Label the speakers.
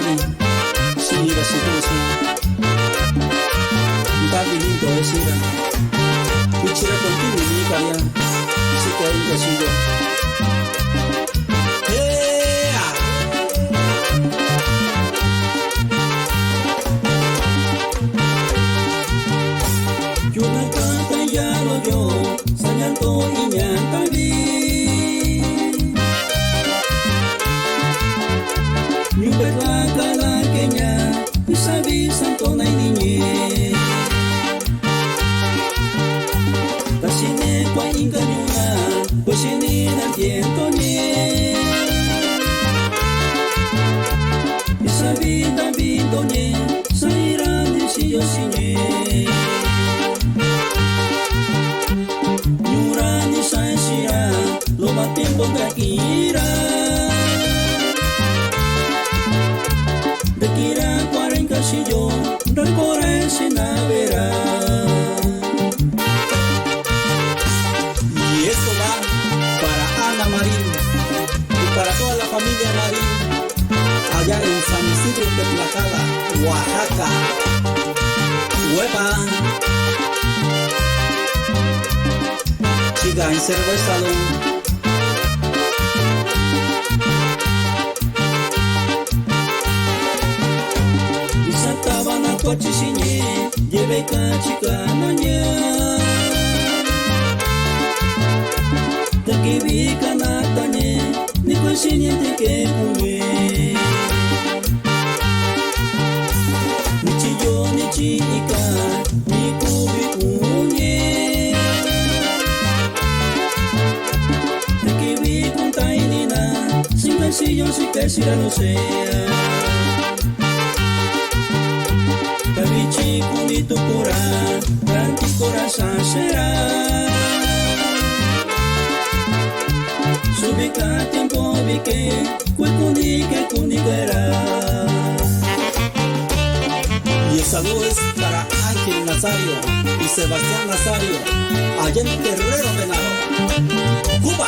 Speaker 1: Mari, Sira Sidosa, Tabi Lindo Sira, Kuchira Contini Nikaya, Sika Inga Sido. Sanyanto inyang tabi Nyupetlah kalakenya Isabi santo na ininye Tasine kwa inga nyunga Kusini na tiento nye Isabi tabi donye Sairani siyo sinye Lo más tiempo que ira de Kira 40 si yo recorre sin verá. Y esto va para Ana Marín y para toda la familia Marín allá en San Isidro de Tlaxcala, Oaxaca. Huepa. Chica en Cerveza Salón. Kochisinye jebe kachika nanya takibi kanatanye nikosinye teke kunye nichiyo nichika nikubi kunye takibi kuntainina sinkasiyo sikasira no sea Tabichi kunito kura, tanti corazón será. Subika tiempo vike, kunigera. Y el saludo es para Ángel Nazario y Sebastián Nazario, allá en Guerrero Venado, Cuba.